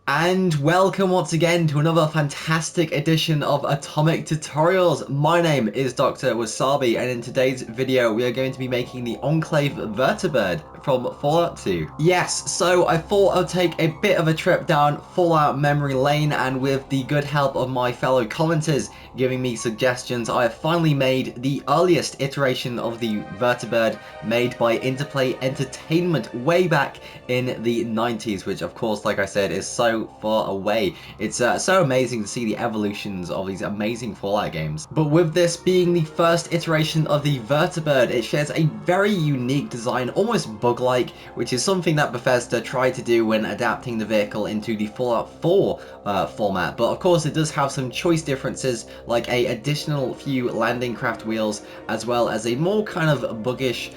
And welcome once again to another fantastic edition of Atomic Tutorials. My name is Dr. Wasabi, and in today's video we are going to be making the Enclave Vertibird from Fallout 2. Yes, so I thought I'd take a bit of a trip down Fallout memory lane, and with the good help of my fellow commenters giving me suggestions, I have finally made the earliest iteration of the Vertibird made by Interplay Entertainment way back in the 90s, which of course, like I said, is so far away. It's so amazing to see the evolutions of these amazing Fallout games. But with this being the first iteration of the Vertibird, it shares a very unique design, almost bug-like, which is something that Bethesda tried to do when adapting the vehicle into the Fallout 4 format. But of course it does have some choice differences, like a additional few landing craft wheels, as well as a more kind of buggish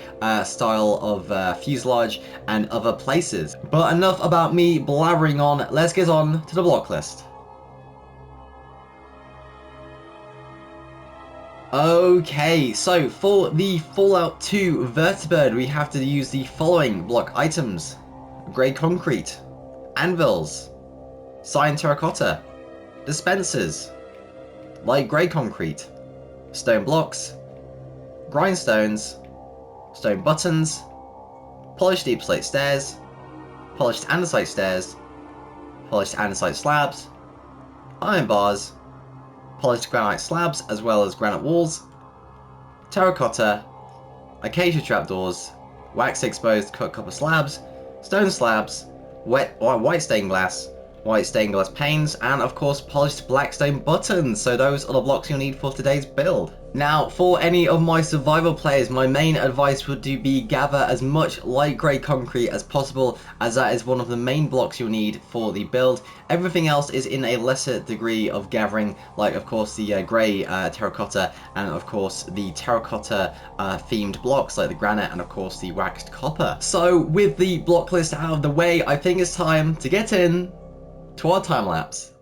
style of fuselage and other places. But enough about me blabbering on, let's get on to the block list. Okay, so for the Fallout 2 Vertibird, we have to use the following block items: grey concrete, anvils, cyan terracotta, dispensers, light grey concrete, stone blocks, grindstones, stone buttons, polished deep slate stairs, polished andesite stairs, polished andesite slabs, iron bars, polished granite slabs as well as granite walls, terracotta, acacia trapdoors, wax exposed cut copper slabs, stone slabs, white stained glass panes, and of course polished black stone buttons. So those are the blocks you'll need for today's build. Now, for any of my survival players, my main advice would be gather as much light grey concrete as possible, as that is one of the main blocks you'll need for the build. Everything else is in a lesser degree of gathering, like of course the grey terracotta, and of course the terracotta themed blocks like the granite and of course the waxed copper. So with the block list out of the way, I think it's time to get in to our time lapse.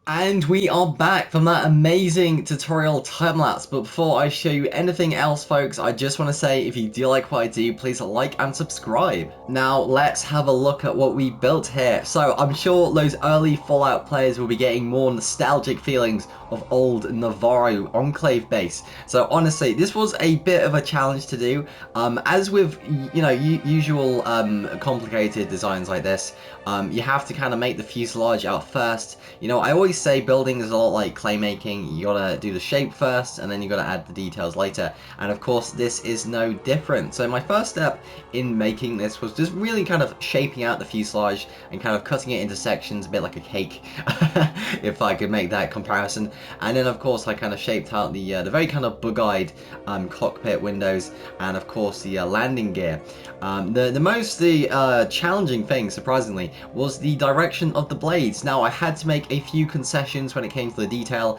And we are back from that amazing tutorial time-lapse, but before I show you anything else, folks, I just want to say if you do like what I do, please like and subscribe. Now, let's have a look at what we built here. So, I'm sure those early Fallout players will be getting more nostalgic feelings of old Navarro Enclave base. So, honestly, this was a bit of a challenge to do. As with, you know, usual complicated designs like this, you have to kind of make the fuselage out first. You know, I always say building is a lot like clay making. You gotta do the shape first, and then you gotta add the details later. And of course, this is no different. So my first step in making this was just really kind of shaping out the fuselage and kind of cutting it into sections, a bit like a cake, if I could make that comparison. And then of course, I kind of shaped out the very kind of bug-eyed cockpit windows, and of course the landing gear. The most challenging thing, surprisingly, was the direction of the blades. Now, I had to make a few concessions when it came to the detail.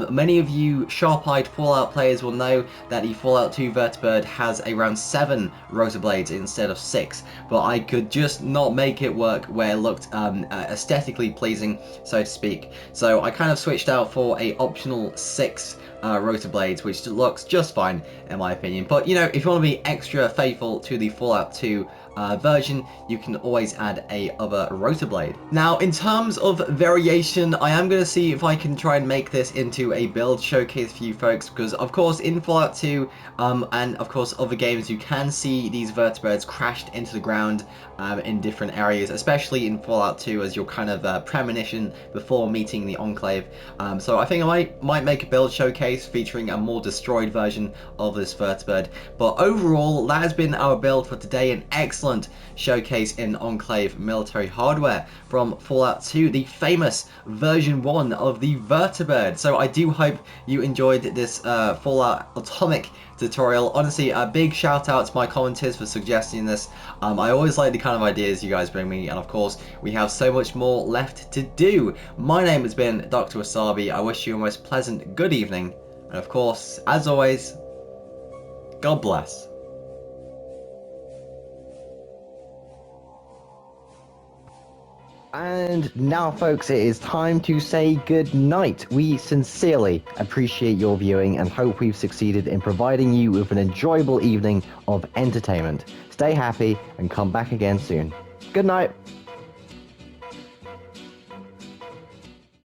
Many of you sharp-eyed Fallout players will know that the Fallout 2 Vertibird has around 7 rotor blades instead of 6, but I could just not make it work where it looked aesthetically pleasing, so to speak. So I kind of switched out for a optional 6 rotor blades, which looks just fine in my opinion. But you know, if you want to be extra faithful to the Fallout 2 version, you can always add a other rotor blade. Now, in terms of variation, I am going to see if I can try and make this into a build showcase for you folks, because of course in Fallout 2 and of course other games, you can see these vertibirds crashed into the ground in different areas, especially in Fallout 2 as your kind of premonition before meeting the Enclave. So I think I might make a build showcase featuring a more destroyed version of this vertibird. But overall, that has been our build for today. An excellent showcase in Enclave military hardware from Fallout 2, the famous version 1 of the vertibird. So I do hope you enjoyed this Fallout Atomic tutorial. Honestly, a big shout out to my commenters for suggesting this. I always like the kind of ideas you guys bring me, and of course we have so much more left to do. My name has been Dr. Wasabi. I wish you a most pleasant good evening, and of course, as always, God bless. And now, folks, it is time to say good night. We sincerely appreciate your viewing and hope we've succeeded in providing you with an enjoyable evening of entertainment. Stay happy and come back again soon. Good night.